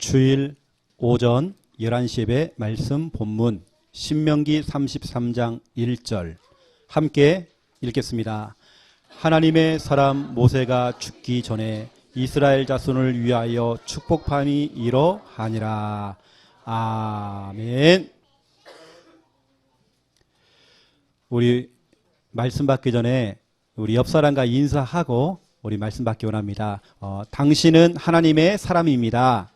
주일 오전 11시 예배 말씀 본문 신명기 33장 1절 함께 읽겠습니다. 하나님의 사람 모세가 죽기 전에 이스라엘 자손을 위하여 축복함이 이러하니라. 아멘. 우리 말씀 받기 전에 우리 옆 사람과 인사하고 우리 말씀 받기 원합니다. 당신은 하나님의 사람입니다.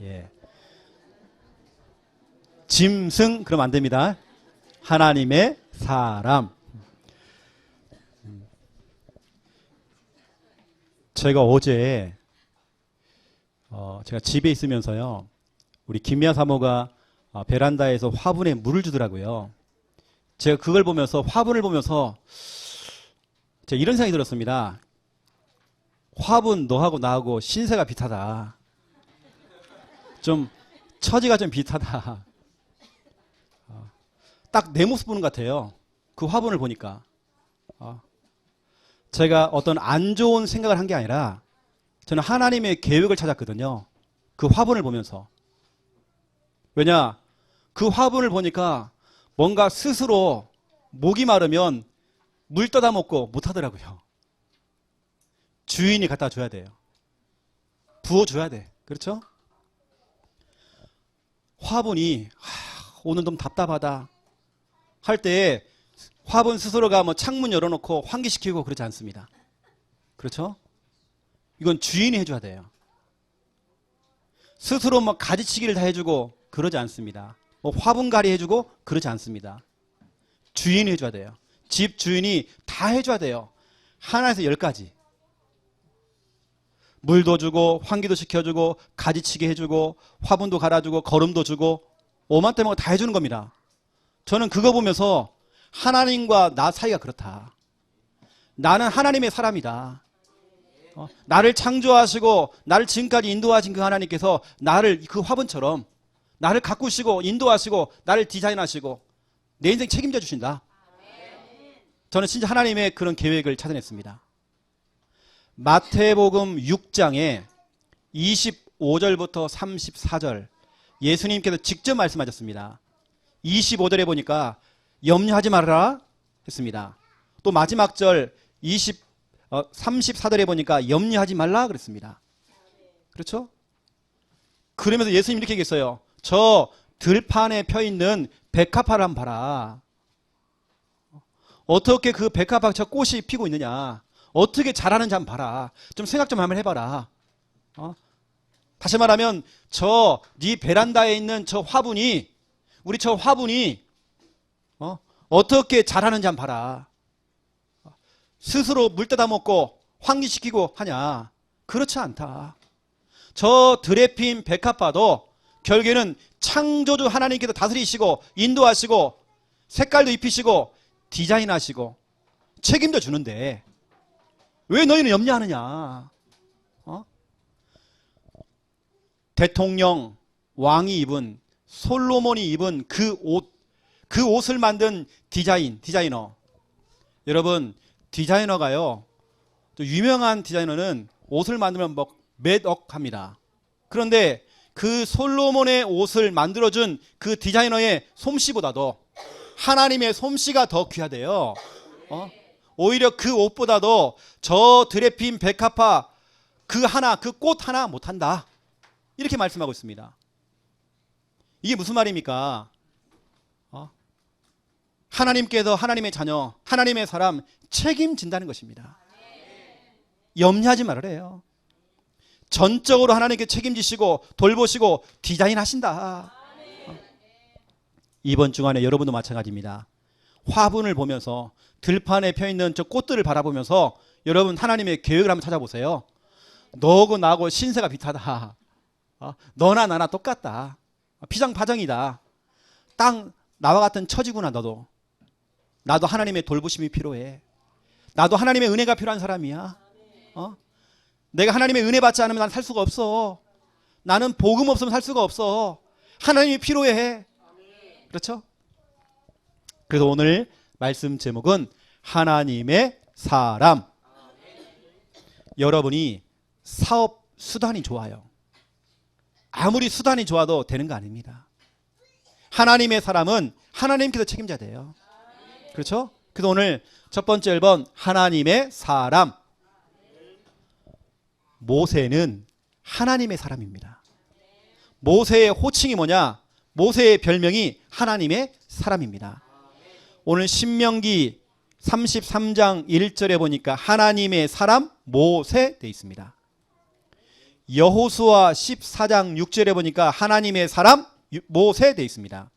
예. 짐승 그러면 안 됩니다. 하나님의 사람. 제가 어제 제가 집에 있으면서요, 우리 김미아 사모가 베란다에서 화분에 물을 주더라고요. 제가 그걸 보면서, 화분을 보면서 제가 이런 생각이 들었습니다. 화분 너하고 나하고 신세가 비슷하다. 좀 처지가 좀 비슷하다. 딱 내 모습 보는 것 같아요. 그 화분을 보니까. 제가 어떤 안 좋은 생각을 한 게 아니라 저는 하나님의 계획을 찾았거든요. 그 화분을 보면서. 왜냐? 그 화분을 보니까 뭔가 스스로 목이 마르면 물 떠다 먹고 못 하더라고요. 주인이 갖다 줘야 돼요. 부어줘야 돼. 그렇죠? 화분이 오늘 좀 답답하다 할 때에 화분 스스로가 뭐 창문 열어놓고 환기시키고 그러지 않습니다. 그렇죠? 이건 주인이 해줘야 돼요. 스스로 뭐 가지치기를 다 해주고 그러지 않습니다. 뭐 화분갈이 해주고 그러지 않습니다. 주인이 해줘야 돼요. 집 주인이 다 해줘야 돼요. 하나에서 10가지. 물도 주고 환기도 시켜주고 가지치기 해주고 화분도 갈아주고 거름도 주고 오만때먹어 다 해주는 겁니다. 저는 그거 보면서 하나님과 나 사이가 그렇다. 나는 하나님의 사람이다. 나를 창조하시고 나를 지금까지 인도하신 그 하나님께서 나를 그 화분처럼 나를 가꾸시고 인도하시고 나를 디자인하시고 내 인생 책임져 주신다. 저는 진짜 하나님의 그런 계획을 찾아냈습니다. 마태복음 6장에 25절부터 34절 예수님께서 직접 말씀하셨습니다. 25절에 보니까 염려하지 말아라 했습니다. 또 마지막 절 34절에 보니까 염려하지 말라 그랬습니다. 그렇죠? 그러면서 예수님 이렇게 얘기했어요. 저 들판에 펴있는 백합화를 한번 봐라. 어떻게 그 백합화 저 꽃이 피고 있느냐, 어떻게 자라는지 한번 봐라. 좀 생각 좀 한번 해봐라. 다시 말하면 저 네 베란다에 있는 저 화분이, 우리 저 화분이 어떻게 자라는지 한번 봐라. 스스로 물 뜯어 먹고 환기시키고 하냐? 그렇지 않다. 저 들에 핀 백합화도 결국에는 창조주 하나님께서 다스리시고 인도하시고 색깔도 입히시고 디자인하시고 책임져 주는데 왜 너희는 염려하느냐? 대통령, 왕이 입은, 솔로몬이 입은 그 옷을 만든 디자이너. 여러분, 디자이너가요, 또 유명한 디자이너는 옷을 만들면 뭐 몇억 합니다. 그런데 그 솔로몬의 옷을 만들어준 그 디자이너의 솜씨보다도 하나님의 솜씨가 더 귀하대요. 오히려 그 옷보다도 저 들에 핀 백합화 그 꽃 하나 못한다. 이렇게 말씀하고 있습니다. 이게 무슨 말입니까? 하나님께서 하나님의 자녀, 하나님의 사람 책임진다는 것입니다. 염려하지 말으래요. 전적으로 하나님께 책임지시고 돌보시고 디자인하신다. 이번 주간에 여러분도 마찬가지입니다. 화분을 보면서 들판에 펴있는 저 꽃들을 바라보면서 여러분 하나님의 계획을 한번 찾아보세요. 너하고 나하고 신세가 비슷하다. 너나 나나 똑같다. 피장파장이다. 딱 나와 같은 처지구나. 나도 하나님의 돌보심이 필요해. 나도 하나님의 은혜가 필요한 사람이야. 내가 하나님의 은혜 받지 않으면 난 살 수가 없어. 나는 복음 없으면 살 수가 없어. 하나님이 필요해. 그렇죠? 그래서 오늘 말씀 제목은 하나님의 사람. 여러분이 사업 수단이 좋아요. 아무리 수단이 좋아도 되는 거 아닙니다. 하나님의 사람은 하나님께서 책임져야 돼요. 그렇죠? 그래서 오늘 첫 번째 1번 하나님의 사람. 모세는 하나님의 사람입니다. 모세의 호칭이 뭐냐? 모세의 별명이 하나님의 사람입니다. 오늘 신명기 33장 1절에 보니까 하나님의 사람 모세 되어 있습니다. 여호수아 14장 6절에 보니까 하나님의 사람 모세 되어 있습니다.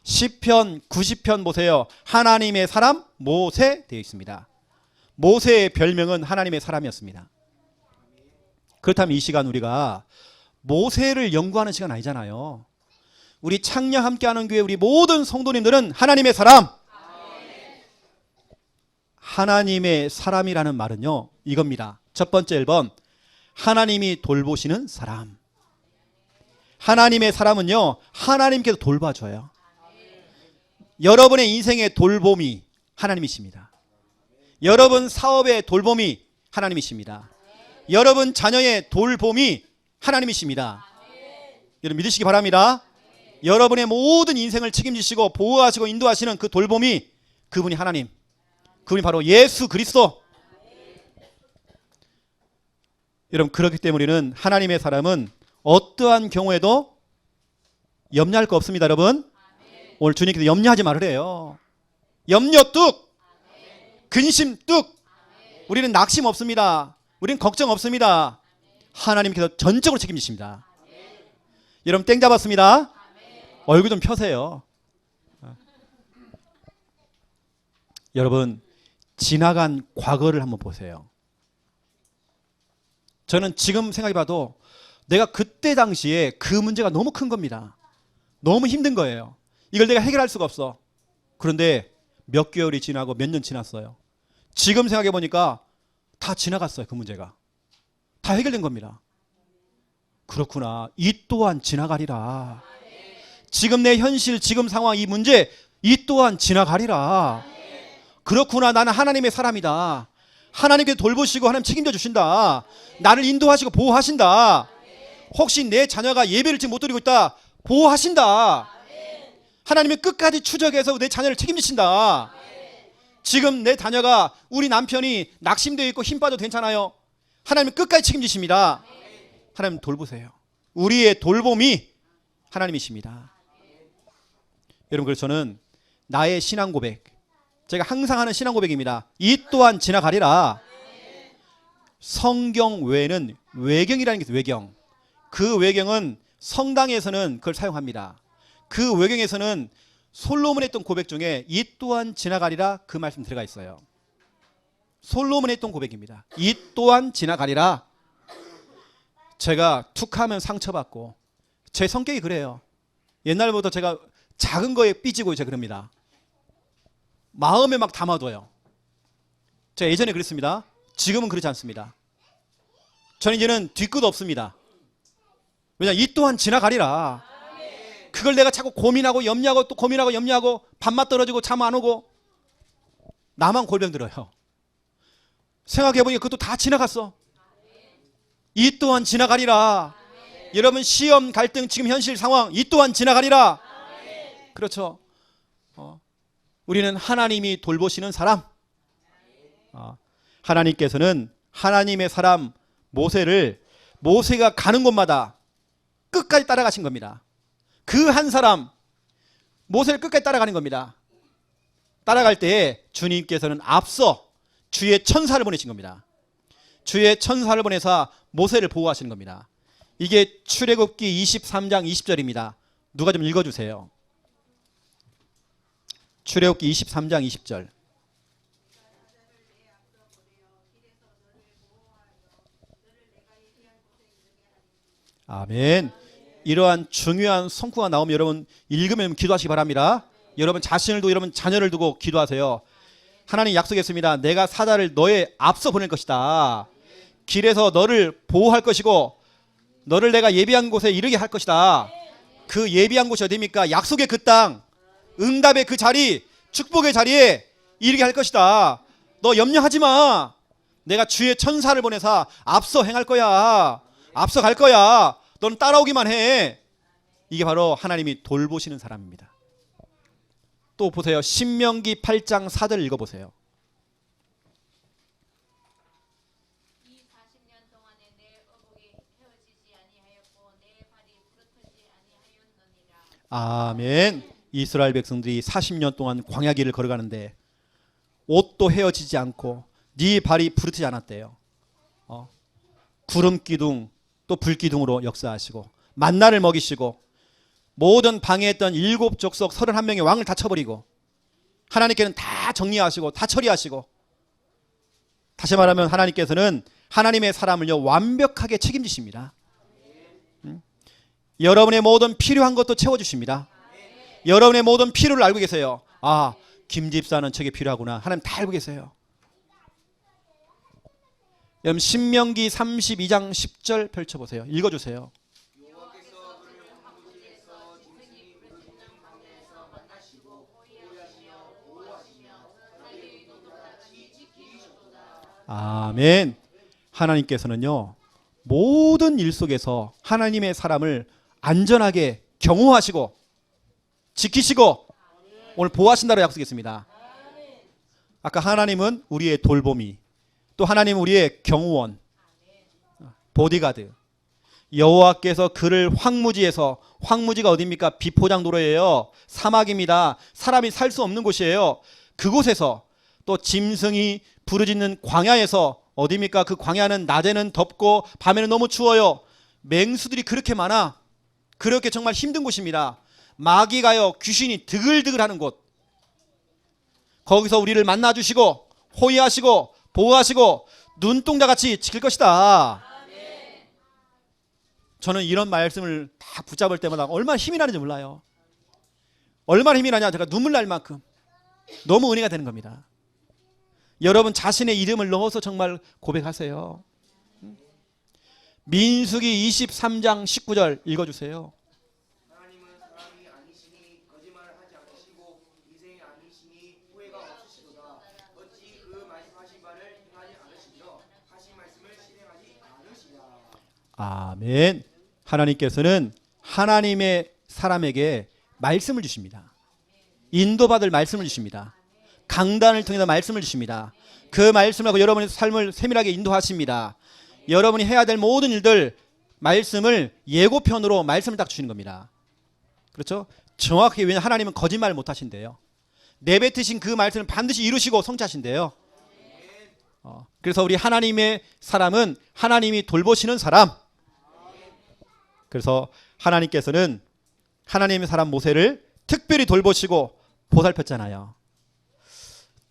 시편 90편 보세요. 하나님의 사람 모세 되어 있습니다. 모세의 별명은 하나님의 사람이었습니다. 그렇다면 이 시간 우리가 모세를 연구하는 시간 아니잖아요. 우리 창녕 함께하는 교회 우리 모든 성도님들은 하나님의 사람. 하나님의 사람이라는 말은요 이겁니다. 첫 번째 1번 하나님이 돌보시는 사람. 하나님의 사람은요 하나님께서 돌봐줘요. 여러분의 인생의 돌봄이 하나님이십니다. 여러분 사업의 돌봄이 하나님이십니다. 여러분 자녀의 돌봄이 하나님이십니다. 여러분 믿으시기 바랍니다. 여러분의 모든 인생을 책임지시고 보호하시고 인도하시는 그 돌봄이 그분이 하나님. 그분이 바로 예수 그리스도. 여러분 그렇기 때문에 우리는 하나님의 사람은 어떠한 경우에도 염려할 거 없습니다. 여러분 오늘 주님께서 염려하지 말으래요. 염려 뚝, 근심 뚝. 우리는 낙심 없습니다. 우리는 걱정 없습니다. 하나님께서 전적으로 책임지십니다. 여러분 땡 잡았습니다. 얼굴 좀 펴세요. 여러분 지나간 과거를 한번 보세요. 저는 지금 생각해봐도 내가 그때 당시에 그 문제가 너무 큰 겁니다. 너무 힘든 거예요. 이걸 내가 해결할 수가 없어. 그런데 몇 개월이 지나고 몇 년 지났어요. 지금 생각해보니까 다 지나갔어요. 그 문제가 다 해결된 겁니다. 그렇구나. 이 또한 지나가리라. 지금 내 현실 지금 상황 이 문제 이 또한 지나가리라. 그렇구나. 나는 하나님의 사람이다. 하나님께 돌보시고 하나님 책임져 주신다. 나를 인도하시고 보호하신다. 혹시 내 자녀가 예배를 지금 못 드리고 있다. 보호하신다. 하나님이 끝까지 추적해서 내 자녀를 책임지신다. 지금 내 자녀가 우리 남편이 낙심되어 있고 힘 빠져도 괜찮아요. 하나님이 끝까지 책임지십니다. 하나님 돌보세요. 우리의 돌봄이 하나님이십니다. 여러분 그래서 저는 나의 신앙 고백 제가 항상 하는 신앙 고백입니다. 이 또한 지나가리라. 성경 외에는 외경이라는 게 있어요. 외경. 그 외경은 성당에서는 그걸 사용합니다. 그 외경에서는 솔로몬이 했던 고백 중에 이 또한 지나가리라 그 말씀 들어가 있어요. 솔로몬이 했던 고백입니다. 이 또한 지나가리라. 제가 툭하면 상처받고 제 성격이 그래요. 옛날부터 제가 작은 거에 삐지고 제가 그럽니다. 마음에 막 담아둬요. 제가 예전에 그랬습니다. 지금은 그렇지 않습니다. 저는 이제는 뒤끝 없습니다. 왜냐 이 또한 지나가리라. 그걸 내가 자꾸 고민하고 염려하고 또 고민하고 염려하고 밥맛 떨어지고 잠 안 오고 나만 골병 들어요. 생각해보니까 그것도 다 지나갔어. 이 또한 지나가리라. 여러분 시험 갈등 지금 현실 상황 이 또한 지나가리라. 그렇죠. 우리는 하나님이 돌보시는 사람. 하나님께서는 하나님의 사람 모세가 가는 곳마다 끝까지 따라가신 겁니다. 그 한 사람 모세를 끝까지 따라가는 겁니다. 따라갈 때에 주님께서는 앞서 주의 천사를 보내신 겁니다. 주의 천사를 보내사 모세를 보호하시는 겁니다. 이게 출애굽기 23장 20절입니다. 누가 좀 읽어주세요. 출애굽기 23장 20절. 아멘. 이러한 중요한 성구가 나오면 여러분 읽으면 기도하시기 바랍니다. 여러분 자신을 여러분 자녀를 두고 기도하세요. 하나님 약속했습니다. 내가 사자를 너의 앞서 보낼 것이다. 길에서 너를 보호할 것이고 너를 내가 예비한 곳에 이르게 할 것이다. 그 예비한 곳이 어디입니까? 약속의 그 땅, 응답의 그 자리, 축복의 자리에 이르게 할 것이다. 너 염려하지 마. 내가 주의 천사를 보내사 앞서 행할 거야. 앞서 갈 거야. 넌 따라오기만 해. 이게 바로 하나님이 돌보시는 사람입니다. 또 보세요. 신명기 8장 4절 읽어보세요. 이 40년 동안에 내 어복이 헤어지지 아니하였고 내 발이 부르트지 아니하였느니라. 아멘. 이스라엘 백성들이 40년 동안 광야길을 걸어가는데 옷도 헤어지지 않고 네 발이 부르트지 않았대요. 구름 기둥 또 불 기둥으로 역사하시고 만나를 먹이시고 모든 방해했던 7족속 31명의 왕을 다 쳐버리고 하나님께는 다 정리하시고 다 처리하시고, 다시 말하면 하나님께서는 하나님의 사람을요 완벽하게 책임지십니다. 여러분의 모든 필요한 것도 채워주십니다. 여러분의 모든 필요를 알고 계세요. 아, 김 집사는 저게 필요하구나. 하나님 다 알고 계세요. 여러분 신명기 32장 10절 펼쳐보세요. 읽어주세요. 아멘. 하나님께서는요 모든 일 속에서 하나님의 사람을 안전하게 경호하시고 지키시고 오늘 보호하신다고 약속했습니다. 아까 하나님은 우리의 돌보미, 또 하나님은 우리의 경호원, 보디가드. 여호와께서 그를 황무지에서, 황무지가 어디입니까? 비포장도로예요. 사막입니다. 사람이 살 수 없는 곳이에요. 그곳에서 또 짐승이 부르짖는 광야에서, 어디입니까? 그 광야는 낮에는 덥고 밤에는 너무 추워요. 맹수들이 그렇게 많아. 그렇게 정말 힘든 곳입니다. 마귀가요 귀신이 드글드글하는 곳. 거기서 우리를 만나주시고 호위하시고 보호하시고 눈동자같이 지킬 것이다. 저는 이런 말씀을 다 붙잡을 때마다 얼마나 힘이 나는지 몰라요. 얼마나 힘이 나냐, 제가 눈물 날 만큼 너무 은혜가 되는 겁니다. 여러분 자신의 이름을 넣어서 정말 고백하세요. 민수기 23장 19절 읽어주세요. 하나님은 사람이 아니시니 거짓말을 하지 않으시고 인생이 아니시니 후회가 없으시도다. 어찌 그 말씀하신 바를 행하지 않으시며 하신 말씀을 실행하지 않으시냐. 아멘. 하나님께서는 하나님의 사람에게 말씀을 주십니다. 인도받을 말씀을 주십니다. 강단을 통해서 말씀을 주십니다. 그 말씀을 하고 여러분의 삶을 세밀하게 인도하십니다. 여러분이 해야 될 모든 일들, 말씀을 예고편으로 말씀을 딱 주시는 겁니다. 그렇죠? 정확히, 왜냐하면 하나님은 거짓말 못 하신대요. 내뱉으신 그 말씀을 반드시 이루시고 성취하신대요. 그래서 우리 하나님의 사람은 하나님이 돌보시는 사람. 그래서 하나님께서는 하나님의 사람 모세를 특별히 돌보시고 보살폈잖아요.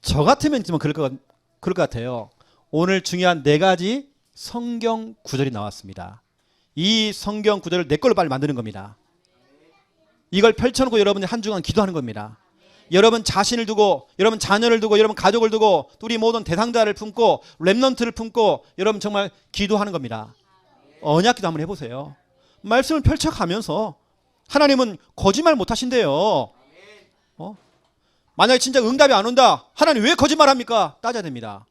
저 같으면 좀 그럴 것 같아요. 오늘 중요한 4가지 성경 구절이 나왔습니다. 이 성경 구절을 내 걸로 빨리 만드는 겁니다. 이걸 펼쳐놓고 여러분이 한 주간 기도하는 겁니다. 여러분 자신을 두고, 여러분 자녀를 두고, 여러분 가족을 두고, 또 우리 모든 대상자를 품고, 렘넌트를 품고 여러분 정말 기도하는 겁니다. 언약기도 한번 해보세요. 말씀을 펼쳐가면서 하나님은 거짓말 못 하신대요. 만약에 진짜 응답이 안 온다, 하나님 왜 거짓말합니까? 따져야 됩니다.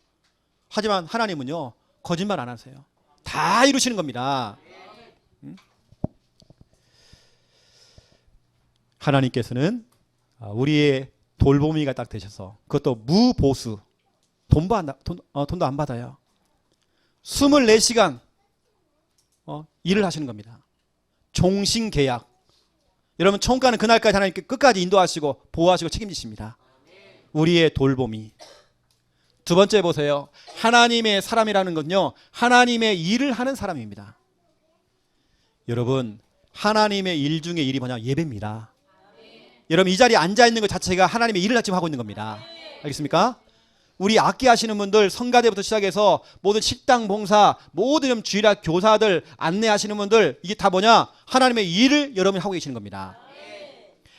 하지만 하나님은요 거짓말 안 하세요. 다 이루시는 겁니다. 하나님께서는 우리의 돌보미가 딱 되셔서, 그것도 무보수, 돈도 안 받아요. 24시간 일을 하시는 겁니다. 종신계약. 여러분 총가는 그날까지 하나님께 끝까지 인도하시고 보호하시고 책임지십니다. 우리의 돌보미. 두 번째 보세요. 하나님의 사람이라는 건요 하나님의 일을 하는 사람입니다. 여러분 하나님의 일 중에 일이 뭐냐? 예배입니다. 여러분 이 자리에 앉아있는 것 자체가 하나님의 일을 지금 하고 있는 겁니다. 알겠습니까? 우리 악기 하시는 분들, 성가대부터 시작해서 모든 식당 봉사, 모든 주일학 교사들, 안내하시는 분들, 이게 다 뭐냐? 하나님의 일을 여러분이 하고 계시는 겁니다.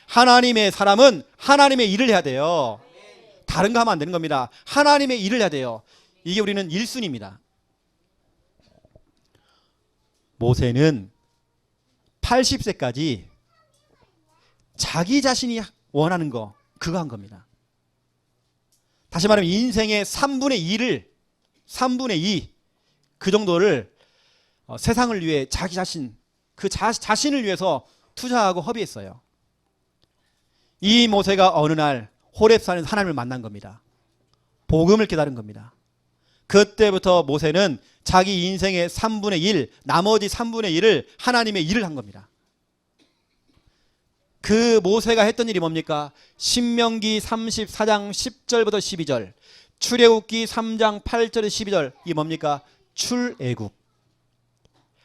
하나님의 사람은 하나님의 일을 해야 돼요. 다른 거 하면 안 되는 겁니다. 하나님의 일을 해야 돼요. 이게 우리는 1순위입니다. 모세는 80세까지 자기 자신이 원하는 거, 그거 한 겁니다. 다시 말하면 인생의 3분의 2를 3분의 2 그 정도를 세상을 위해 자기 자신 그 자신을 위해서 투자하고 허비했어요. 이 모세가 어느 날 호렙산에서 하나님을 만난 겁니다. 복음을 깨달은 겁니다. 그때부터 모세는 자기 인생의 3분의 1, 나머지 3분의 1을 하나님의 일을 한 겁니다. 그 모세가 했던 일이 뭡니까? 신명기 34장 10절부터 12절, 출애굽기 3장 8절에서 12절, 이 뭡니까? 출애굽.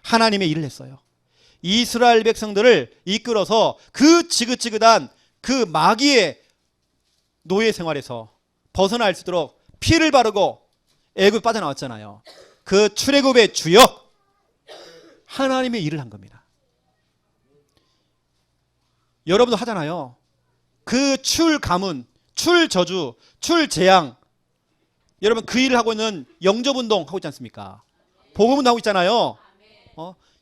하나님의 일을 했어요. 이스라엘 백성들을 이끌어서 그 지긋지긋한 그 마귀의 노예 생활에서 벗어날 수 있도록 피를 바르고 애굽 빠져나왔잖아요. 그 출애굽의 주역 하나님의 일을 한 겁니다. 여러분도 하잖아요. 그 출가문, 출저주, 출재앙, 여러분 그 일을 하고 있는 영접운동 하고 있지 않습니까? 복음운동 하고 있잖아요.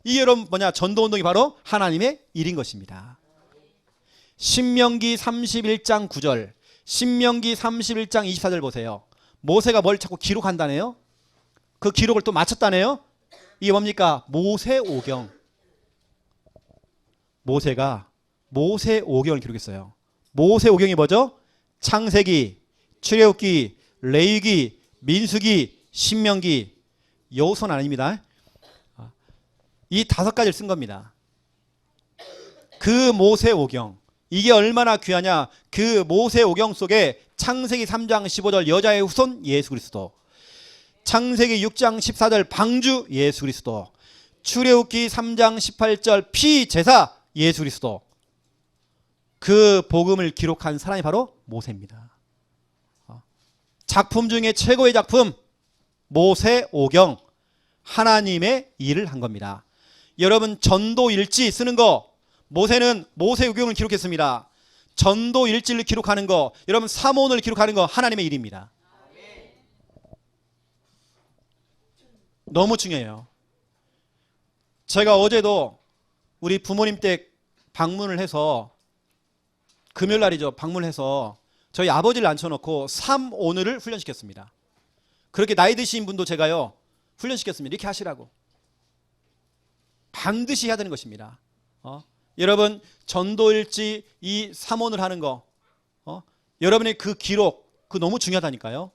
이 여러분 뭐냐? 전도운동이 바로 하나님의 일인 것입니다. 신명기 31장 9절, 신명기 31장 24절 보세요. 모세가 뭘 자꾸 기록한다네요? 그 기록을 또 마쳤다네요? 이게 뭡니까? 모세오경. 모세가 모세오경을 기록했어요. 모세오경이 뭐죠? 창세기, 출애굽기, 레위기, 민수기, 신명기, 여호수아는 아닙니다. 이 5가지를 쓴 겁니다. 그 모세오경, 이게 얼마나 귀하냐? 그 모세오경 속에 창세기 3장 15절 여자의 후손 예수 그리스도, 창세기 6장 14절 방주 예수 그리스도, 출애굽기 3장 18절 피제사 예수 그리스도, 그 복음을 기록한 사람이 바로 모세입니다. 작품 중에 최고의 작품 모세오경, 하나님의 일을 한 겁니다. 여러분 전도일지 쓰는 거, 모세는 모세오경을 기록했습니다. 전도일지를 기록하는 거, 여러분 사모를 기록하는 거 하나님의 일입니다. 너무 중요해요. 제가 어제도 우리 부모님 댁 방문을 해서, 금요일 날이죠, 방문해서 저희 아버지를 앉혀놓고 삼오늘을 훈련시켰습니다. 그렇게 나이 드신 분도 제가요 훈련시켰습니다. 이렇게 하시라고. 반드시 해야 되는 것입니다. 여러분 전도일지 이 삼오늘 하는 거, 여러분의 그 기록, 그 너무 중요하다니까요.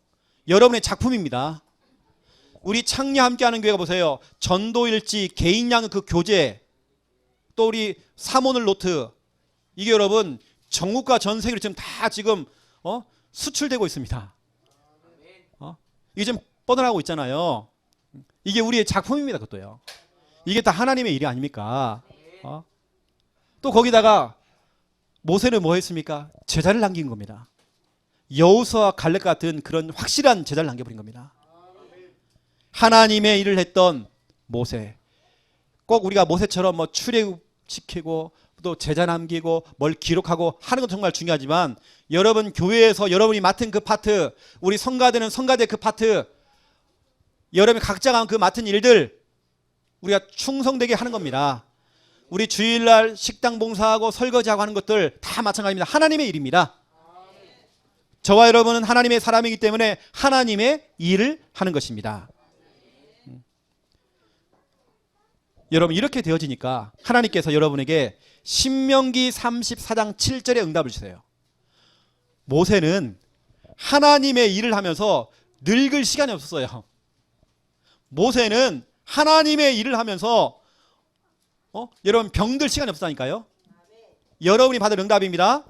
여러분의 작품입니다. 우리 창녀 함께하는 교회가 보세요. 전도일지, 개인양 그 교재, 또 우리 삼오늘 노트, 이게 여러분 전국과 전 세계로 지금 다 지금 수출되고 있습니다. 이게 지금 뻗어나가고 있잖아요. 이게 우리의 작품입니다. 그것도요. 이게 다 하나님의 일이 아닙니까? 또 거기다가 모세는 뭐 했습니까? 제자를 남긴 겁니다. 여호수아와 갈렙 같은 그런 확실한 제자를 남겨버린 겁니다. 하나님의 일을 했던 모세, 꼭 우리가 모세처럼 뭐 출애굽시키고 또 제자 남기고 뭘 기록하고 하는 건 정말 중요하지만, 여러분 교회에서 여러분이 맡은 그 파트, 우리 성가대는 성가대 그 파트, 여러분이 각자가 그 맡은 일들 우리가 충성되게 하는 겁니다. 우리 주일날 식당 봉사하고 설거지하고 하는 것들 다 마찬가지입니다. 하나님의 일입니다. 저와 여러분은 하나님의 사람이기 때문에 하나님의 일을 하는 것입니다. 여러분 이렇게 되어지니까 하나님께서 여러분에게 신명기 34장 7절에 응답을 주세요. 모세는 하나님의 일을 하면서 늙을 시간이 없었어요. 모세는 하나님의 일을 하면서 여러분 병들 시간이 없었다니까요. 여러분이 받을 응답입니다.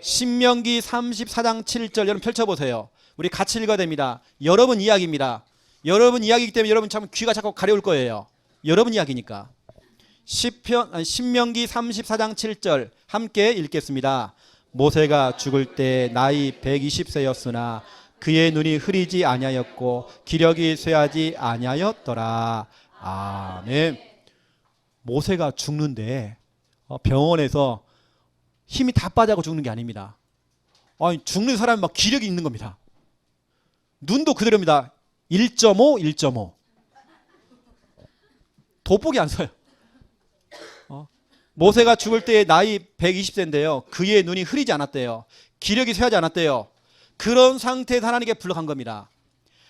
신명기 34장 7절 여러분 펼쳐보세요. 우리 같이 읽어야 됩니다. 여러분 이야기입니다. 여러분 이야기이기 때문에 여러분 참 귀가 자꾸 가려울 거예요. 여러분 이야기니까. 신명기 34장 7절 함께 읽겠습니다. 모세가 죽을 때 나이 120세였으나 그의 눈이 흐리지 아니하였고 기력이 쇠하지 아니하였더라. 아멘. 모세가 죽는데 병원에서 힘이 다 빠져고 죽는 게 아닙니다. 아니, 죽는 사람이 막 기력이 있는 겁니다. 눈도 그대로입니다. 1.5, 1.5. 돋보기 안 서요. 모세가 죽을 때의 나이 120세인데요. 그의 눈이 흐리지 않았대요. 기력이 쇠하지 않았대요. 그런 상태에서 하나님께 불러간 겁니다.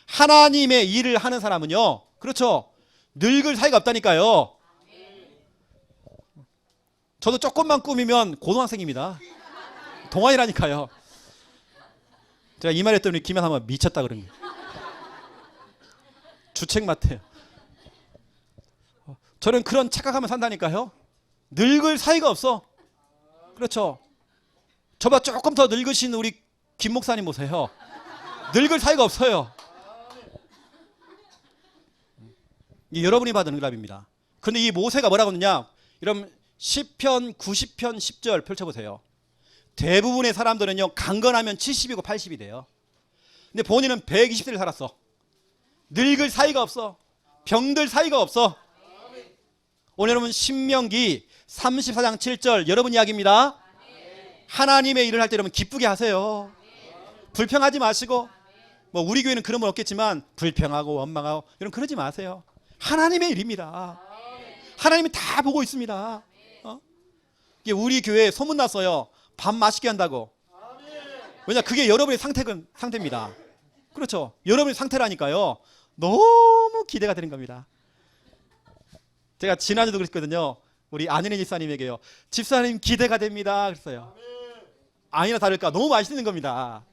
하나님의 일을 하는 사람은요, 그렇죠, 늙을 사이가 없다니까요. 저도 조금만 꾸미면 고등학생입니다. 동안이라니까요. 제가 이 말 했더니 김현 한번 미쳤다 그런 게. 주책 맡아요. 저는 그런 착각하면 산다니까요. 늙을 사이가 없어. 그렇죠. 저보다 조금 더 늙으신 우리 김 목사님 보세요. 늙을 사이가 없어요. 이 여러분이 받은 응답입니다. 그런데 이 모세가 뭐라고 했느냐? 여러분 시편 90편 10절 펼쳐보세요. 대부분의 사람들은요, 강건하면 70이고 80이 돼요. 근데 본인은 120세를 살았어. 늙을 사이가 없어. 병들 사이가 없어. 오늘 여러분 신명기 34장 7절 여러분 이야기입니다. 하나님의 일을 할 때 여러분 기쁘게 하세요. 불평하지 마시고, 뭐 우리 교회는 그런 건 없겠지만 불평하고 원망하고 이런 그러지 마세요. 하나님의 일입니다. 하나님이 다 보고 있습니다. 이게 우리 교회에 소문났어요. 밥 맛있게 한다고. 왜냐, 그게 여러분의 상태입니다. 그렇죠. 여러분의 상태라니까요. 너무 기대가 되는 겁니다. 제가 지난주도 그랬거든요. 우리 안은혜 집사님에게요. 집사님 기대가 됩니다. 그랬어요. 아니나 다를까 너무 맛있는 겁니다.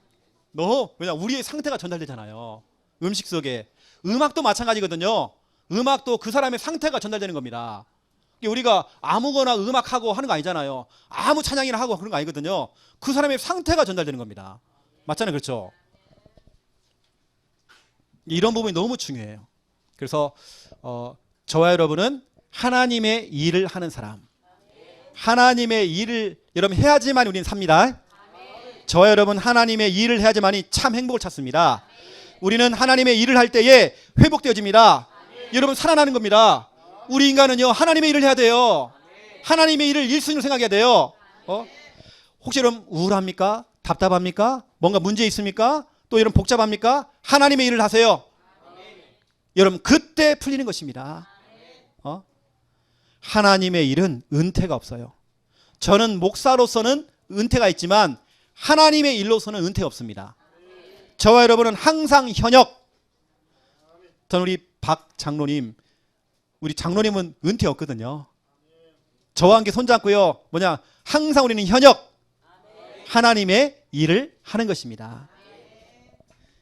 왜냐, 우리의 상태가 전달되잖아요. 음식 속에. 음악도 마찬가지거든요. 음악도 그 사람의 상태가 전달되는 겁니다. 우리가 아무거나 음악하고 하는 거 아니잖아요. 아무 찬양이나 하고 그런 거 아니거든요. 그 사람의 상태가 전달되는 겁니다. 맞잖아요. 그렇죠? 이런 부분이 너무 중요해요. 그래서 저와 여러분은 하나님의 일을 하는 사람, 하나님의 일을 여러분 해야지만 우리는 삽니다. 저와 여러분 하나님의 일을 해야지만이 참 행복을 찾습니다. 우리는 하나님의 일을 할 때에 회복되어집니다. 여러분 살아나는 겁니다. 우리 인간은요, 하나님의 일을 해야 돼요. 하나님의 일을 1순위로 생각해야 돼요. 혹시 여러분 우울합니까? 답답합니까? 뭔가 문제 있습니까? 또 여러분 복잡합니까? 하나님의 일을 하세요. 여러분 그때 풀리는 것입니다. 하나님의 일은 은퇴가 없어요. 저는 목사로서는 은퇴가 있지만 하나님의 일로서는 은퇴가 없습니다. 저와 여러분은 항상 현역. 저는 우리 박 장로님, 우리 장로님은 은퇴 없거든요. 저와 함께 손잡고요. 항상 우리는 현역. 하나님의 일을 하는 것입니다.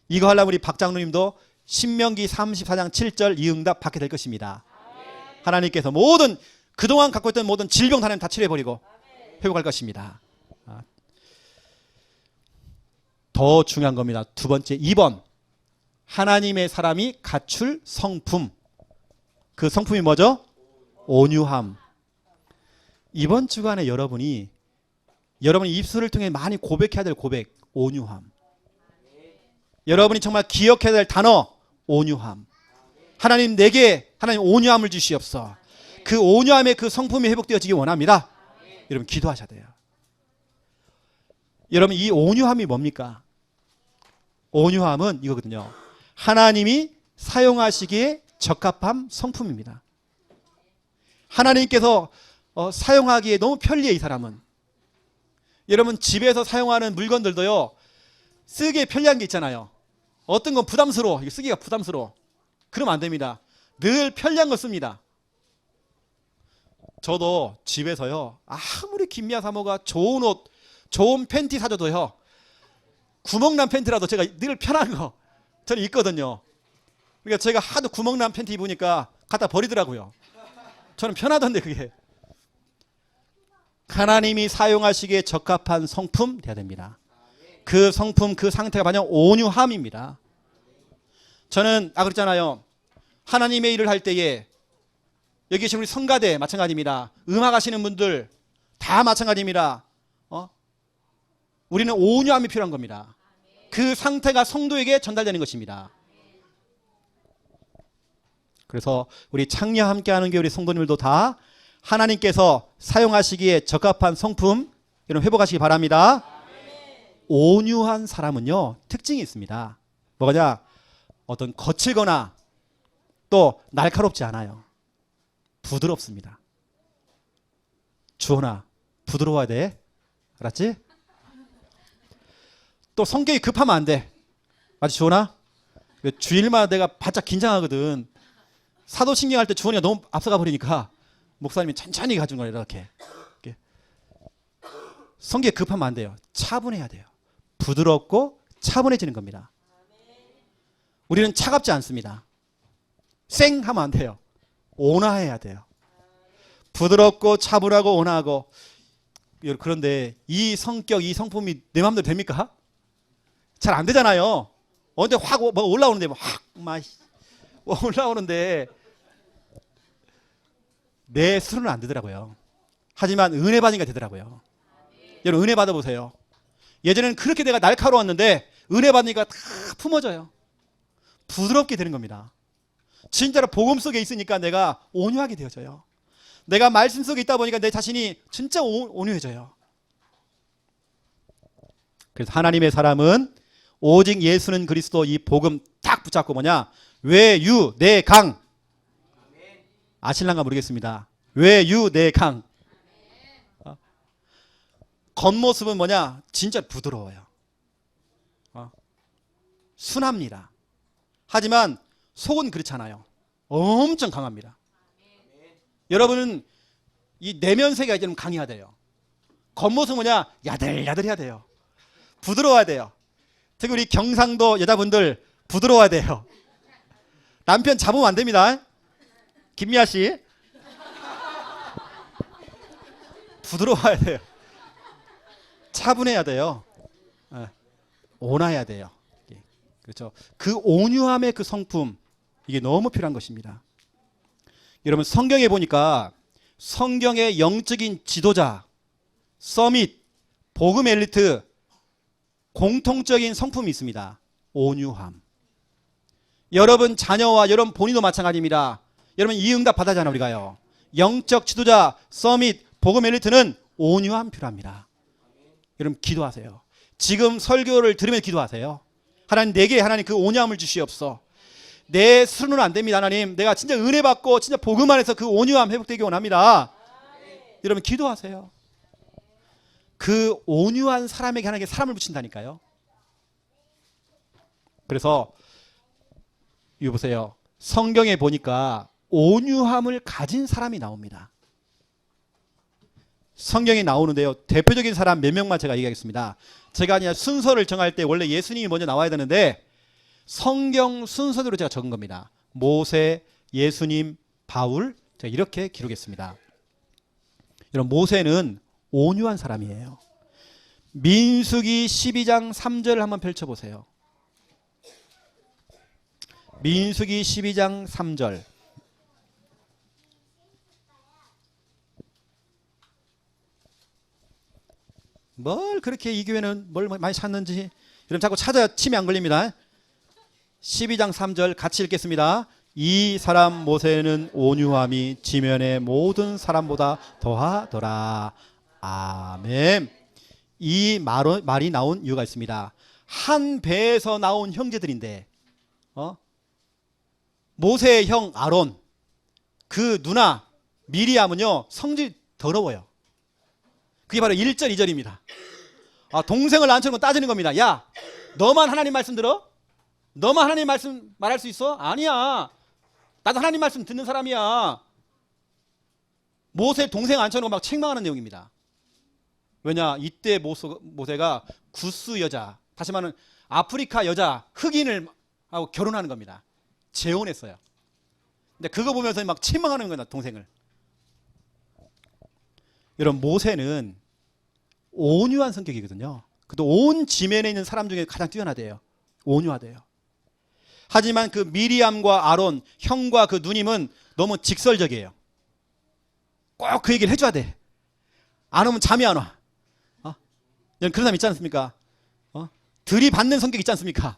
이거 하려면 우리 박 장로님도 신명기 34장 7절 이 응답 받게 될 것입니다. 하나님께서 그동안 갖고 있던 모든 질병 하나님 다 치료해버리고 회복할 것입니다. 더 중요한 겁니다. 두 번째, 2번. 하나님의 사람이 갖출 성품. 그 성품이 뭐죠? 온유함. 이번 주간에 여러분이 입술을 통해 많이 고백해야 될 고백, 온유함. 여러분이 정말 기억해야 될 단어, 온유함. 하나님 온유함을 주시옵소서. 그 온유함의 그 성품이 회복되어지기 원합니다. 여러분 기도하셔야 돼요. 여러분 이 온유함이 뭡니까? 온유함은 이거거든요. 하나님이 사용하시기에 적합한 성품입니다. 하나님께서 사용하기에 너무 편리해. 이 사람은. 여러분 집에서 사용하는 물건들도요, 쓰기에 편리한 게 있잖아요. 어떤 건 부담스러워. 쓰기가 부담스러워. 그러면 안 됩니다. 늘 편리한 거 씁니다. 저도 집에서요, 아무리 김미아 사모가 좋은 옷, 좋은 팬티 사줘도요, 구멍난 팬티라도 제가 늘 편한 거 저는 입거든요. 그러니까 제가 하도 구멍난 팬티 입으니까 갖다 버리더라고요. 저는 편하던데 그게. 하나님이 사용하시기에 적합한 성품 돼야 됩니다. 그 성품, 그 상태가 바로 온유함입니다. 저는 그랬잖아요. 하나님의 일을 할 때에 여기 계신 우리 성가대 마찬가지입니다. 음악하시는 분들 다 마찬가지입니다. 우리는 온유함이 필요한 겁니다. 그 상태가 성도에게 전달되는 것입니다. 그래서 우리 창녀 함께하는 교회 우리 성도님들도 다 하나님께서 사용하시기에 적합한 성품 여러분 회복하시기 바랍니다. 온유한 사람은요 특징이 있습니다. 뭐냐? 어떤 거칠거나 또 날카롭지 않아요. 부드럽습니다. 주원아, 부드러워야 돼. 알았지? 또 성격이 급하면 안 돼. 맞지, 주원아? 주일마다 내가 바짝 긴장하거든. 사도신경 할 때 주원이가 너무 앞서가 버리니까 목사님이 천천히 가준 거예요. 이렇게. 성격이 급하면 안 돼요. 차분해야 돼요. 부드럽고 차분해지는 겁니다. 우리는 차갑지 않습니다. 쌩 하면 안 돼요. 온화해야 돼요. 부드럽고 차분하고 온화하고. 그런데 이 성격, 이 성품이 내 마음대로 됩니까? 잘 안 되잖아요. 언제 확 올라오는데 막 올라오는데 내 수로는 안 되더라고요. 하지만 은혜 받으니까 되더라고요. 여러분 은혜 받아보세요. 예전에는 그렇게 내가 날카로웠는데 은혜 받으니까 다 품어져요. 부드럽게 되는 겁니다. 진짜로 복음 속에 있으니까 내가 온유하게 되어져요. 내가 말씀 속에 있다 보니까 내 자신이 진짜 온유해져요. 그래서 하나님의 사람은 오직 예수는 그리스도 이 복음 딱 붙잡고 뭐냐? 외유 내 강. 아실랑가 모르겠습니다. 외유 내 강. 겉모습은 뭐냐? 진짜 부드러워요. 순합니다. 하지만 속은 그렇잖아요. 엄청 강합니다. 여러분은 이 내면 세계가 좀 강해야 돼요. 겉모습은 뭐냐? 야들야들해야 돼요. 부드러워야 돼요. 특히 우리 경상도 여자분들 부드러워야 돼요. 남편 잡으면 안 됩니다. 김미아 씨. 부드러워야 돼요. 차분해야 돼요. 온화해야 돼요. 그렇죠. 그 온유함의 그 성품, 이게 너무 필요한 것입니다. 여러분 성경에 보니까 성경의 영적인 지도자, 서밋, 복음 엘리트 공통적인 성품이 있습니다. 온유함. 여러분 자녀와 여러분 본인도 마찬가지입니다. 여러분 이 응답 받아잖아요. 우리가요. 영적 지도자, 서밋, 복음 엘리트는 온유함 필요합니다. 여러분 기도하세요. 지금 설교를 들으면 기도하세요. 하나님 내게 하나님 그 온유함을 주시옵소서. 내 수로는 안 됩니다. 하나님 내가 진짜 은혜 받고 진짜 복음 안에서 그 온유함 회복되기 원합니다. 여러분 기도하세요. 그 온유한 사람에게 하나님께 사람을 붙인다니까요. 그래서 이거 보세요. 성경에 보니까 온유함을 가진 사람이 나옵니다. 성경에 나오는데요. 대표적인 사람 몇 명만 제가 얘기하겠습니다. 제가 그냥 순서를 정할 때 원래 예수님이 먼저 나와야 되는데 성경 순서대로 제가 적은 겁니다. 모세, 예수님, 바울, 제가 이렇게 기록했습니다. 여러분 모세는 온유한 사람이에요. 민수기 12장 3절을 한번 펼쳐보세요. 민수기 12장 3절. 뭘 그렇게 이 교회는 뭘 많이 찾는지 여러분 자꾸 찾아야 침이 안 걸립니다. 12장 3절 같이 읽겠습니다. 이 사람 모세는 온유함이 지면의 모든 사람보다 더하더라. 아멘. 이 말이 나온 이유가 있습니다. 한 배에서 나온 형제들인데 모세의 형 아론, 그 누나 미리암은요 성질이 더러워요. 그게 바로 1절 2절입니다. 동생을 앉혀놓고 따지는 겁니다. 야 너만 하나님 말씀 들어? 너만 하나님 말씀 말할 수 있어? 아니야. 나도 하나님 말씀 듣는 사람이야. 모세 동생 앉혀놓고 막 책망하는 내용입니다. 왜냐 이때 모세가 구스 여자, 다시 말하면 아프리카 여자 흑인을 하고 결혼하는 겁니다. 재혼했어요. 근데 그거 보면서 막 책망하는 거야 동생을. 여러분 모세는 온유한 성격이거든요. 그도 온 지면에 있는 사람 중에 가장 뛰어나대요. 온유하대요. 하지만 그 미리암과 아론, 형과 그 누님은 너무 직설적이에요. 꼭 그 얘기를 해줘야 돼. 안 오면 잠이 안 와. 그런 사람 있지 않습니까? 들이받는 성격 있지 않습니까?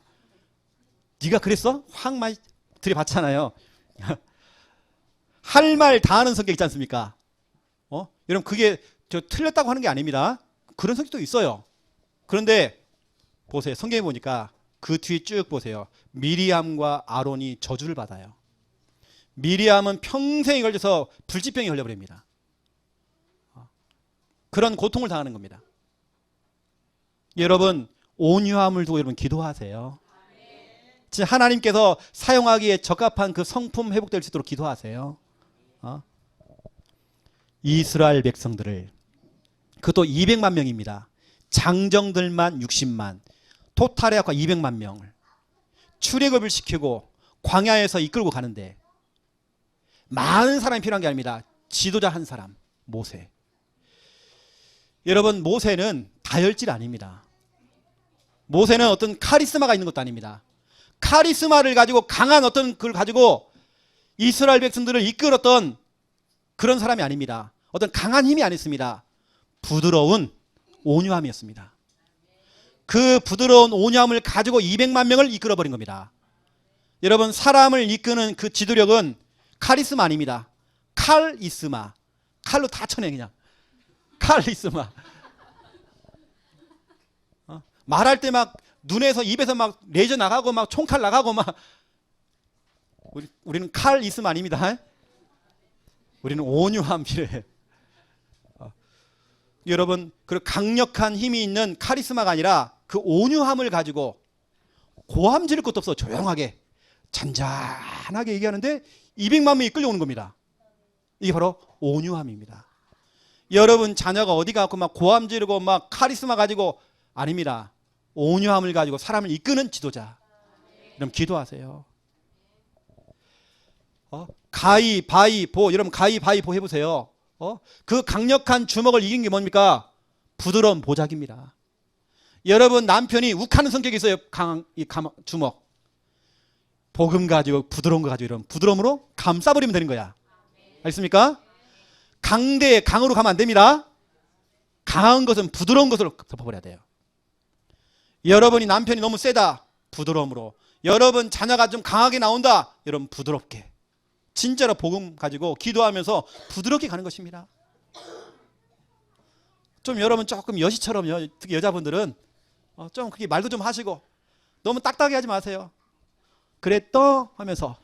네가 그랬어? 확 많이 들이받잖아요. 할 말 다 하는 성격 있지 않습니까? 여러분 그게 저 틀렸다고 하는 게 아닙니다. 그런 성격도 있어요. 그런데 보세요. 성경에 보니까 그 뒤에 쭉 보세요. 미리암과 아론이 저주를 받아요. 미리암은 평생에 걸려서 불치병에 걸려버립니다. 그런 고통을 당하는 겁니다. 여러분 온유함을 두고 여러분 기도하세요. 진짜 하나님께서 사용하기에 적합한 그 성품 회복될 수 있도록 기도하세요. 이스라엘 백성들을, 그것도 200만 명입니다. 장정들만 60만, 토탈에 아까 200만 명을 출애굽을 시키고 광야에서 이끌고 가는데 많은 사람이 필요한 게 아닙니다. 지도자 한 사람, 모세. 여러분, 모세는 다혈질 아닙니다. 모세는 어떤 카리스마가 있는 것도 아닙니다. 카리스마를 가지고 강한 어떤 그걸 가지고 이스라엘 백성들을 이끌었던 그런 사람이 아닙니다. 어떤 강한 힘이 아니었습니다. 부드러운 온유함이었습니다. 그 부드러운 온유함을 가지고 200만 명을 이끌어버린 겁니다. 여러분, 사람을 이끄는 그 지도력은 카리스마 아닙니다. 칼이스마. 칼로 다 쳐내 그냥. 칼이스마. 말할 때 막 눈에서 입에서 막 레이저 나가고 막 총칼 나가고 막 우리는 칼이스마 아닙니다. 우리는 온유함 필요해. 여러분, 그 강력한 힘이 있는 카리스마가 아니라 그 온유함을 가지고 고함 지를 것도 없어 조용하게 잔잔하게 얘기하는데 200만 명이 끌려오는 겁니다. 이게 바로 온유함입니다. 여러분 자녀가 어디 가고 막 고함 지르고 막 카리스마 가지고 아닙니다. 온유함을 가지고 사람을 이끄는 지도자. 여러분 기도하세요. 가위바위보. 여러분 가위바위보 해보세요. 그 강력한 주먹을 이긴 게 뭡니까? 부드러운 보자기입니다. 여러분 남편이 욱하는 성격이 있어요. 주먹. 복음 가지고 부드러운 거 가지고 이런 부드러움으로 감싸버리면 되는 거야. 알겠습니까? 강대 강으로 가면 안 됩니다. 강한 것은 부드러운 것으로 덮어버려야 돼요. 여러분이 남편이 너무 세다. 부드러움으로. 여러분 자녀가 좀 강하게 나온다. 여러분 부드럽게. 진짜로 복음 가지고 기도하면서 부드럽게 가는 것입니다. 좀 여러분 조금 여시처럼요. 특히 여자분들은 좀 그게 말도 좀 하시고 너무 딱딱하게 하지 마세요. 그랬더 하면서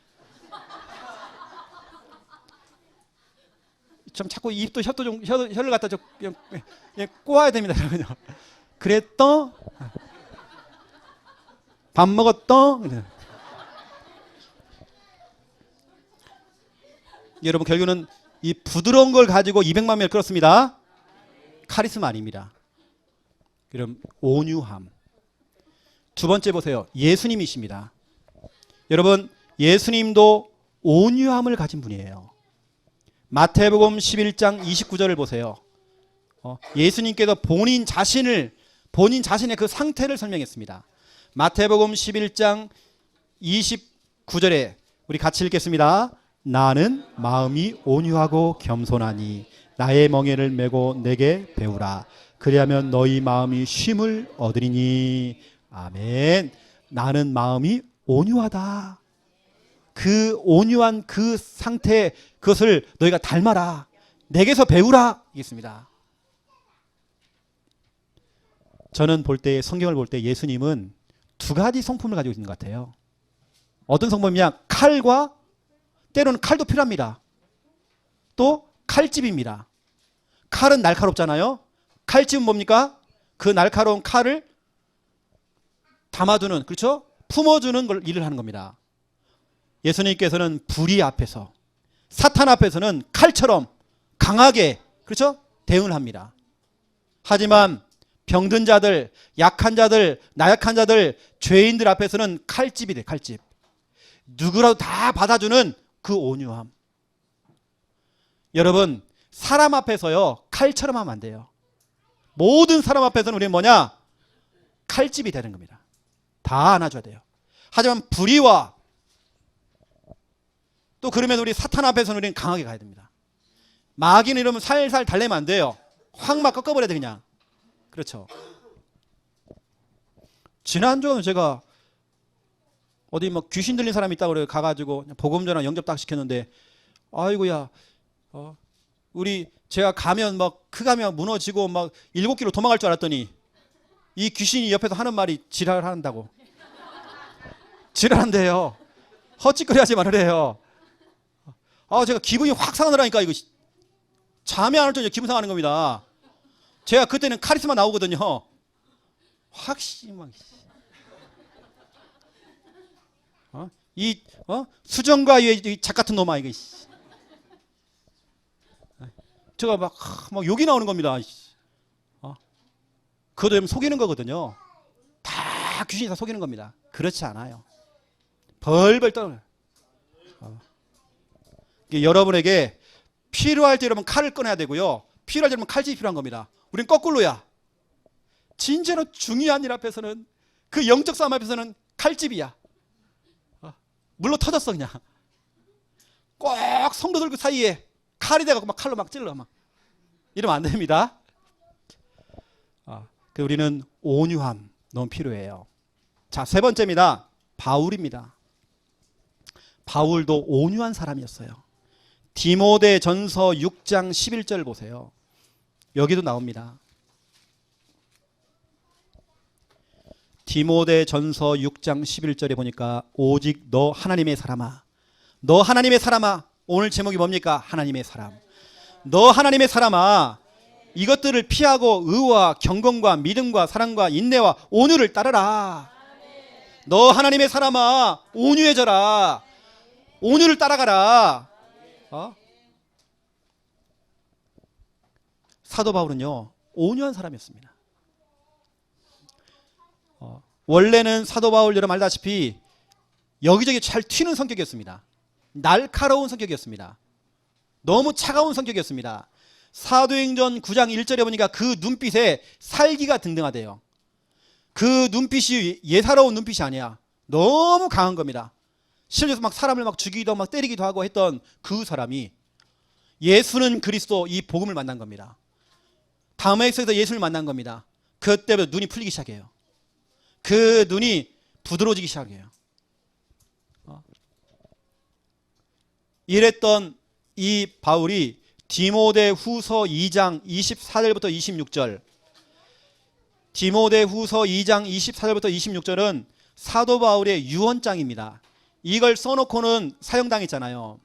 좀 자꾸 입도 혀도 좀 혀를 갖다 좀 꼬아야 됩니다. 그랬더 밥 먹었더. 여러분 결국은 이 부드러운 걸 가지고 200만 명을 끌었습니다. 카리스마 아닙니다. 여러분 온유함. 두 번째 보세요. 예수님이십니다. 여러분 예수님도 온유함을 가진 분이에요. 마태복음 11장 29절을 보세요. 예수님께서 본인 자신의 그 상태를 설명했습니다. 마태복음 11장 29절에 우리 같이 읽겠습니다. 나는 마음이 온유하고 겸손하니 나의 멍에를 메고 내게 배우라. 그리하면 너희 마음이 쉼을 얻으리니. 아멘. 나는 마음이 온유하다. 그 온유한 그 상태, 그것을 너희가 닮아라. 내게서 배우라. 이겠습니다. 저는 성경을 볼 때 예수님은 두 가지 성품을 가지고 있는 것 같아요. 어떤 성품이냐? 칼과, 때로는 칼도 필요합니다. 또 칼집입니다. 칼은 날카롭잖아요. 칼집은 뭡니까? 그 날카로운 칼을 담아두는, 그렇죠? 품어주는 걸 일을 하는 겁니다. 예수님께서는 불의 앞에서, 사탄 앞에서는 칼처럼 강하게, 그렇죠? 대응을 합니다. 하지만 병든 자들, 약한 자들, 나약한 자들, 죄인들 앞에서는 칼집이 돼, 칼집. 누구라도 다 받아주는 그 온유함. 여러분, 사람 앞에서요, 칼처럼 하면 안 돼요. 모든 사람 앞에서는 우리는 뭐냐? 칼집이 되는 겁니다. 다 안아줘야 돼요. 하지만 불의와 또 그러면 우리 사탄 앞에서는 우리는 강하게 가야 됩니다. 마귀는 이러면 살살 달래면 안 돼요. 확 막 꺾어버려야 돼, 그냥. 그렇죠. 지난주에 제가 어디 뭐 귀신 들린 사람이 있다고 그래 가가지고 복음 전화 영접 딱 시켰는데, 아이고야, 제가 가면 막 크가면 무너지고 막 7km 도망갈 줄 알았더니 이 귀신이 옆에서 하는 말이 지랄한다고. 지랄한대요. 헛짓거리하지 말으래요. 제가 기분이 확 상하더라니까. 이거 잠이 안 올 정도로 기분 상하는 겁니다. 제가 그때는 카리스마 나오거든요. 확 막 수정과 이작 같은 놈아 이거. 제가 막 욕이 나오는 겁니다. 그것도 속이는 거거든요. 다 귀신이 다 속이는 겁니다. 그렇지 않아요. 벌벌 떨어요. 여러분에게 필요할 때 여러분 칼을 꺼내야 되고요. 필요할 때 여러분 칼집이 필요한 겁니다. 우린 거꾸로야. 진짜로 중요한 일 앞에서는, 그 영적 싸움 앞에서는 칼집이야. 물로 터졌어 그냥. 꼭 성도들 그 사이에 칼이 돼갖고 막 칼로 막 찔러 막. 이러면 안 됩니다. 우리는 온유함 너무 필요해요. 자, 세 번째입니다. 바울입니다. 바울도 온유한 사람이었어요. 디모데 전서 6장 11절 보세요. 여기도 나옵니다. 디모데 전서 6장 11절에 보니까 오직 너 하나님의 사람아, 너 하나님의 사람아. 오늘 제목이 뭡니까? 하나님의 사람. 너 하나님의 사람아, 이것들을 피하고 의와 경건과 믿음과 사랑과 인내와 온유를 따르라. 너 하나님의 사람아, 온유해져라. 온유를 따라가라. 사도 바울은요, 온유한 사람이었습니다. 원래는 사도 바울 여러분 알다시피 여기저기 잘 튀는 성격이었습니다. 날카로운 성격이었습니다. 너무 차가운 성격이었습니다. 사도행전 9장 1절에 보니까 그 눈빛에 살기가 등등하대요. 그 눈빛이 예사로운 눈빛이 아니야. 너무 강한 겁니다. 실제로 막 사람을 막 죽이기도 하고 막 때리기도 하고 했던 그 사람이 예수는 그리스도 이 복음을 만난 겁니다. 다메섹에서 예수를 만난 겁니다. 그때부터 눈이 풀리기 시작해요. 그 눈이 부드러워지기 시작해요. 이랬던 이 바울이 디모데 후서 2장 24절부터 26절, 디모데 후서 2장 24절부터 26절은 사도 바울의 유언장입니다. 이걸 써놓고는 사형당했잖아요.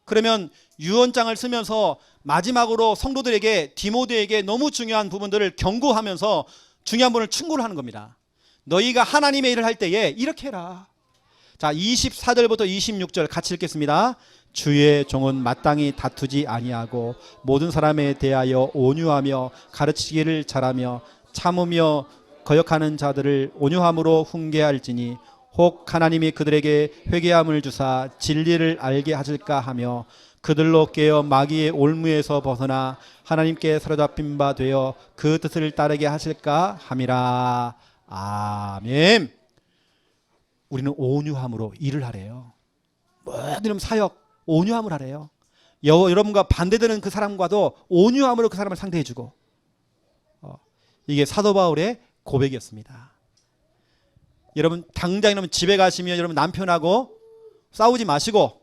그러면 유언장을 쓰면서 마지막으로 성도들에게, 디모데에게 너무 중요한 부분들을 경고하면서 중요한 부분을 충고를 하는 겁니다. 너희가 하나님의 일을 할 때에 이렇게 해라. 자, 24절부터 26절 같이 읽겠습니다. 주의 종은 마땅히 다투지 아니하고 모든 사람에 대하여 온유하며 가르치기를 잘하며 참으며 거역하는 자들을 온유함으로 훈계할지니 혹 하나님이 그들에게 회개함을 주사 진리를 알게 하실까 하며 그들로 깨어 마귀의 올무에서 벗어나 하나님께 사로잡힌 바 되어 그 뜻을 따르게 하실까 함이라. 아멘. 우리는 온유함으로 일을 하래요. 모든 사역 온유함을 하래요. 여러분과 반대되는 그 사람과도 온유함으로 그 사람을 상대해주고, 이게 사도 바울의 고백이었습니다. 여러분 당장 여러분 집에 가시면 여러분 남편하고 싸우지 마시고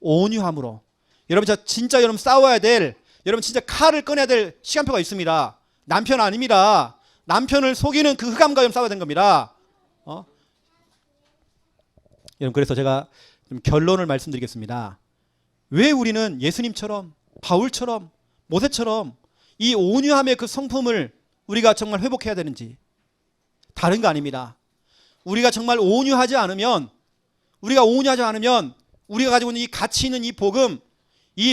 온유함으로, 여러분 진짜 여러분 싸워야 될, 여러분 진짜 칼을 꺼내야 될 시간표가 있습니다. 남편 아닙니다. 남편을 속이는 그 흑암과 싸워야 되는 겁니다. 여러분 그래서 제가 좀 결론을 말씀드리겠습니다. 왜 우리는 예수님처럼, 바울처럼, 모세처럼 이 온유함의 그 성품을 우리가 정말 회복해야 되는지. 다른 거 아닙니다. 우리가 정말 온유하지 않으면, 우리가 가지고 있는 이 가치 있는 이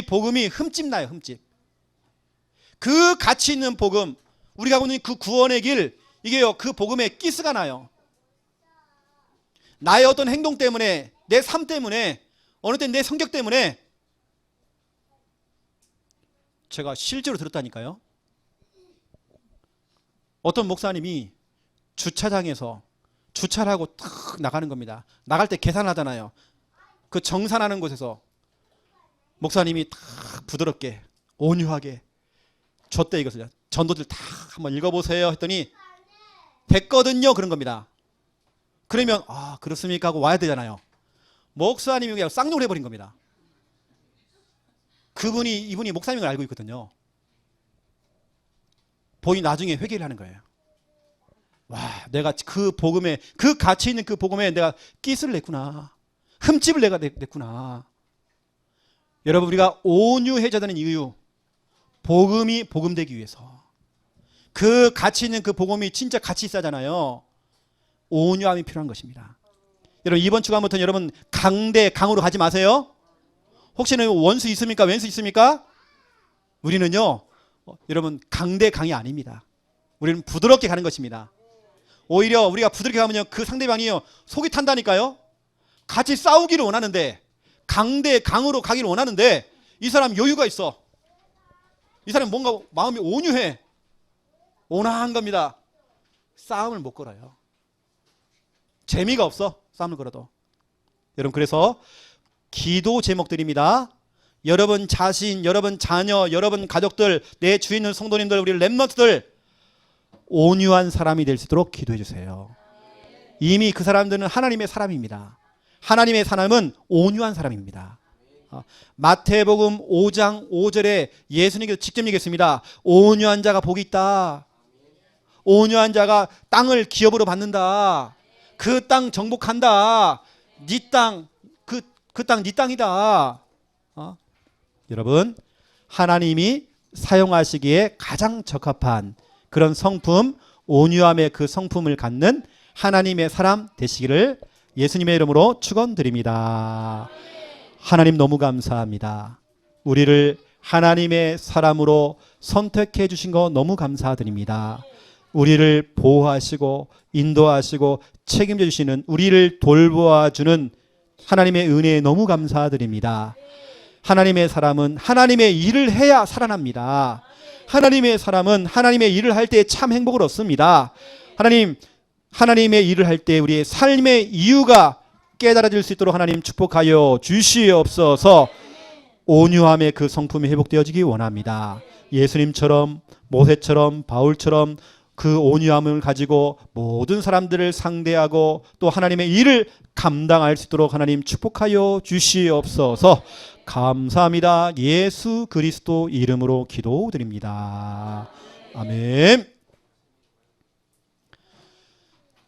복음이 흠집 나요. 흠집. 그 가치 있는 복음, 우리가 하고 있는 그 구원의 길, 이게요, 그 복음에 기스가 나요. 나의 어떤 행동 때문에, 내 삶 때문에, 어느 때 내 성격 때문에. 제가 실제로 들었다니까요. 어떤 목사님이 주차장에서 주차를 하고 탁 나가는 겁니다. 나갈 때 계산하잖아요. 그 정산하는 곳에서 목사님이 탁 부드럽게 온유하게 줬대. 이것을 전도들 다 한번 읽어보세요 했더니 됐거든요 그런 겁니다. 그러면 아 그렇습니까 하고 와야 되잖아요. 목사님이 그냥 쌍욕을 해버린 겁니다. 이분이 목사님인 걸 알고 있거든요. 본인이 나중에 회개를 하는 거예요. 와, 내가 그 복음에, 그 가치 있는 그 복음에 내가 끼스를 냈구나. 흠집을 내가 냈구나. 여러분 우리가 온유해져야 되는 이유, 복음이 복음되기 위해서. 그 가치 있는 그 복음이 진짜 가치 있어잖아요. 온유함이 필요한 것입니다. 여러분 이번 주간부터는 여러분 강대 강으로 가지 마세요. 혹시는 원수 있습니까? 왼수 있습니까? 우리는요 여러분 강대 강이 아닙니다. 우리는 부드럽게 가는 것입니다. 오히려 우리가 부드럽게 가면요 그 상대방이요 속이 탄다니까요. 같이 싸우기를 원하는데 강대 강으로 가기를 원하는데 이 사람 여유가 있어. 이 사람 뭔가 마음이 온유해. 온화한 겁니다. 싸움을 못 걸어요. 재미가 없어. 싸움을 걸어도. 여러분 그래서 기도 제목들입니다. 여러분 자신, 여러분 자녀, 여러분 가족들, 내 주위에 있는 성도님들, 우리 렘넌트들 온유한 사람이 될 수 있도록 기도해 주세요. 이미 그 사람들은 하나님의 사람입니다. 하나님의 사람은 온유한 사람입니다. 마태복음 5장 5절에 예수님께서 직접 얘기했습니다. 온유한 자가 복이 있다. 온유한 자가 땅을 기업으로 받는다. 그 땅 정복한다. 네 땅, 그 땅 네 땅이다. 여러분 하나님이 사용하시기에 가장 적합한 그런 성품, 온유함의 그 성품을 갖는 하나님의 사람 되시기를 예수님의 이름으로 축원드립니다. 하나님 너무 감사합니다. 우리를 하나님의 사람으로 선택해 주신 거 너무 감사드립니다. 우리를 보호하시고 인도하시고 책임져 주시는, 우리를 돌보아 주는 하나님의 은혜에 너무 감사드립니다. 하나님의 사람은 하나님의 일을 해야 살아납니다. 하나님의 사람은 하나님의 일을 할 때 참 행복을 얻습니다. 하나님의 일을 할 때 우리의 삶의 이유가 깨달아질 수 있도록 하나님 축복하여 주시옵소서. 온유함의 그 성품이 회복되어지기 원합니다. 예수님처럼, 모세처럼, 바울처럼 그 온유함을 가지고 모든 사람들을 상대하고 또 하나님의 일을 감당할 수 있도록 하나님 축복하여 주시옵소서. 감사합니다. 예수 그리스도 이름으로 기도드립니다. 아멘.